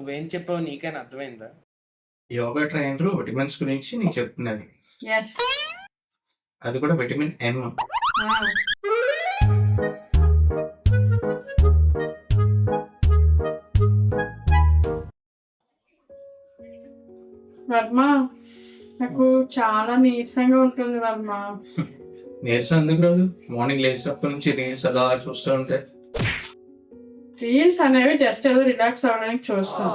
నువ్వేం చెప్పావు నీకైనా అర్థమైందా? యోగా ట్రైనర్ విటమిన్స్ గురించి నీకు చెప్తున్నాడు. యెస్. అది కూడా విటమిన్ ఎం. ఆ! వర్మ, నాకు చాలా నీరసంగా ఉంటుంది వర్మ. నీరసం ఎందుకు రాదు? మార్నింగ్ లేచినప్పటి నుంచి రీల్స్ అలా చూస్తూ ఉంటే. రీల్స్ అనేవి జస్ట్ ఏదో రిలాక్స్ అవ్వడానికి చూస్తాం.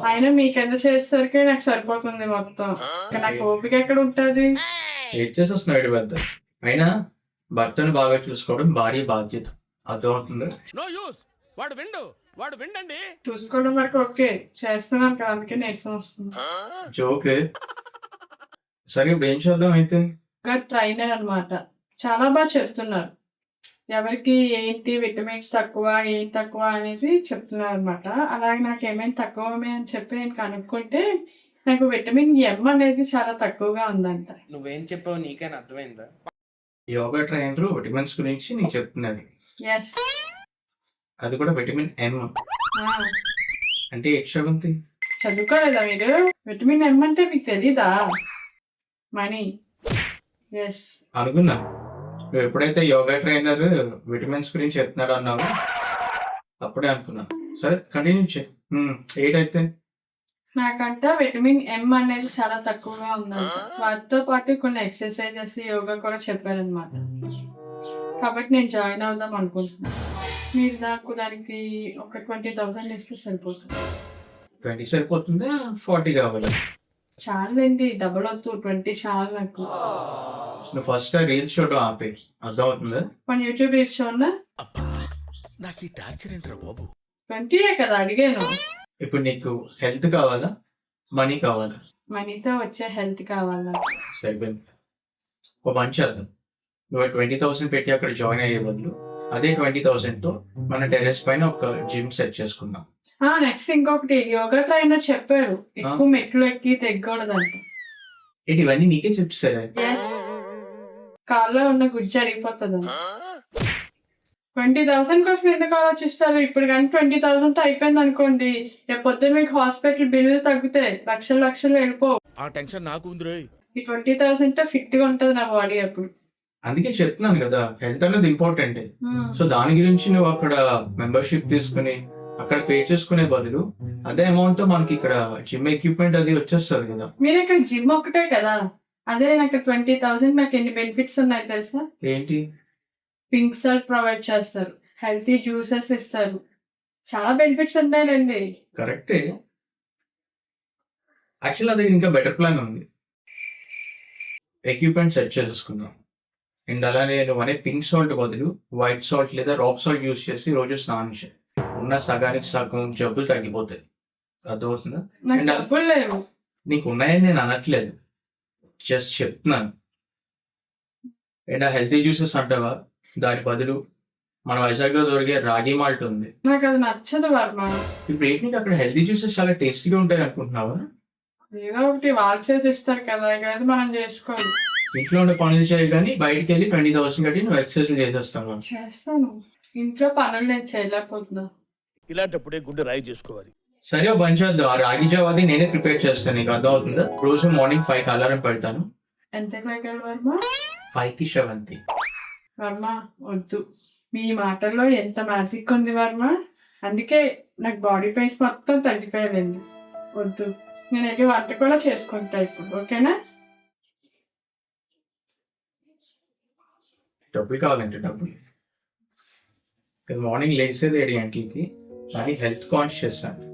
అయినా మీకెంత చేసేసరికి నాకు సరిపోతుంది మొత్తం. ఇంకా నాకు ఓపిక ఎక్కడ ఉంటుంది? ఏం చేసేస్తున్నాడు పెద్ద. అయినా భర్తను బాగా చూసుకోవడం భార్య బాధ్యత. అర్థమవుతుంది. చూసుకోవడం వరకు ఓకే, చేస్తున్నాను కదా, అందుకే నీరసం వస్తుంది. జోక్. సరే ఇప్పుడు ఏం చేద్దాం అయితే? ట్రైనర్ అన్నమాట, చాలా బాగా చెప్తున్నారు. ఎవరికి ఏంటి విటమిన్స్ తక్కువ ఏం తక్కువ అనేది చెప్తున్నారు అనమాట. అలాగే నాకు ఏమైనా తక్కువ అని చెప్పి నేను కనుక్కుంటే నాకు విటమిన్ ఎం అనేది చాలా తక్కువగా ఉందంట. నువ్వేం చెప్పావు నీకైనా అర్థమైందా? యోగా ట్రైనర్ విటమిన్స్ గురించి నీకు చెప్తున్నాడు. యెస్. అది కూడా విటమిన్ ఎం. అంటే యక్షవంతి చదువుకోలేదా మీరు? విటమిన్ ఎం అంటే మీకు తెలీదా? మనీ. ఎస్. అనుకున్నా. నువ్వు ఎప్పుడైతే యోగా ట్రైనర్ విటమిన్స్ గురించి చెప్తున్నాడు అన్నావు అప్పుడే అనుకున్నా. సరే కంటిన్యూ చేయి. ఏటైతే నాకంట విటమిన్ ఎం అనేది చాలా తక్కువగా ఉందంట. వాటితో పాటు కొన్ని ఎక్సర్సైజెస్ యోగా కూడా చెప్పారనమాట. కాబట్టి నేను జాయిన్ అవుదాం అనుకుంటున్నాను. మీరు నాకు దానికి ఒక 20,000 ఇస్తే సరిపోతుంది. 20 సరిపోతుందా? 40 కావాలి? చాలండి, డబుల్ వద్దు, 20 చాలు నాకు. నువ్వు ఫస్ట్ రీల్స్ చూడడం ఆపే. అర్థమవుతుందా? మన యూట్యూబ్ రీల్స్ చూడనా? నాకు ఈ టార్చర్ ఏంట్రా బాబు? 20 కదా అడిగాను. ఇప్పుడు నీకు హెల్త్ కావాలా, మనీ కావాలా? మనీతో వచ్చే హెల్త్ కావాలా? సరిపోయింది. ఒక పని చేద్దాం. నువ్వు 20,000 పెట్టి అక్కడ జాయిన్ అయ్యే బదులు అదే 20,000తో మన టెరెస్ పైన ఒక జిమ్ సెట్ చేసుకుందాం. నెక్స్ట్ ఇంకొకటి, యోగా ట్రైనర్ చెప్పారు ఎక్కువ మెట్లు ఎక్కి తెగ్గకూడదంట. ఏంటి ఇవన్నీ నీకే చెప్పారా? ఎస్. కాల్లో ఉన్న గుజ్జు అరిగిపోతుంది. 20,000 కోసం ఎందుకు ఆలోచిస్తారు? ఇప్పుడు కానీ 20,000తో అయిపోయింది అనుకోండి, రేపు పొద్దున్న మీకు హాస్పిటల్ బిల్లులు తగ్గుతాయి, లక్షలు వెళ్ళిపో. ఆ టెన్షన్ నాకు ఉంది. ఈ 20,000తో ఫిట్ గా ఉంటది నా బాడీ అప్పుడు. అందుకే చెప్తున్నాను కదా, హెల్త్ అనేది ఇంపార్టెంట్. సో దాని గురించి నువ్వు అక్కడ మెంబర్షిప్ తీసుకుని అక్కడ పే చేసుకునే బదులు అదే అమౌంట్ తో మనకి ఇక్కడ జిమ్ ఎక్విప్మెంట్ అది వచ్చేస్తుంది కదా. మీరు ఇక్కడ జిమ్ ఒకటే కదా, అదే నాకు 20,000 నాకు ఎన్ని బెనిఫిట్స్ ఉన్నాయి తెలుసా? ఏంటి? పింక్ సర్ట్ ప్రొవైడ్ చేస్తారు, హెల్తీ జ్యూసెస్ ఇస్తారు, చాలా బెనిఫిట్స్ ఉంటాయండి. కరెక్టే. యాక్చువల్ అది ఇంకా బెటర్ ప్లాన్ ఉంది. ఎక్విప్మెంట్ సెట్ చేసుకున్నాం అండ్ అలానే నువ్వు అనే పింక్ సాల్ట్ బదులు వైట్ సాల్ట్ లేదా రాక్ సాల్ట్ యూజ్ చేసి రోజు స్నానం చేయి. ఉన్న సగానికి సగం జబ్బులు తగ్గిపోతాయి. అర్థమవుతుందా? నాకు డబ్బులు లేవు. నీకు ఉన్నాయని నేను అనట్లేదు, జస్ట్ చెప్తున్నాను. అండ్ ఆ హెల్తీ జ్యూసెస్ అంటావా, దాని బదులు మన వైజాగ్లో దొరికే రాగి మాల్ట్ ఉంది. నాకు అది నచ్చదు వర్మ. ఇప్పుడు ఏంటి అక్కడ హెల్తీ జ్యూసెస్ చాలా టేస్టీగా ఉంటాయి అనుకుంటున్నావా? ఏదో ఒకటి వాళ్ళు చేసి ఇస్తారు కదా, కదా మనం చేసుకోవాలి. ఇంట్లో ఉండే పనులు చేయి కానీ బయటికి వెళ్ళి 20,000 కట్టి నువ్వు ఎక్సర్సైజ్ చేసేస్తావు. చేస్తాను, ఇంట్లో పనులు నేను చేయలేకపోతున్నా. ఇలాంటప్పుడే గుండె రాయి చేసుకోవాలి. సరే ఓ పని చేద్దాం, ఆ రాగి జావాది నేనే ప్రిపేర్ చేస్తాను. నీకు అర్థమవుతుందా? రోజు మార్నింగ్ 5కి అలారం పెడతాను. ఎంత లేగలు వర్మ? 5కి శ్రవంతి. వర్మ వద్దు, మీ మాటల్లో ఎంత మ్యాజిక్ ఉంది వర్మ. అందుకే నాకు బాడీ పెయిన్స్ మొత్తం తగ్గిపోయాలండి. వద్దు, నేను వెళ్ళి వంట కూడా చేసుకుంటా ఇప్పుడు, ఓకేనా? డబ్బులు కావాలంటే డబ్బులు. మార్నింగ్ లేచేది 7 గంటలకి, కానీ హెల్త్ కాన్షియస్ అని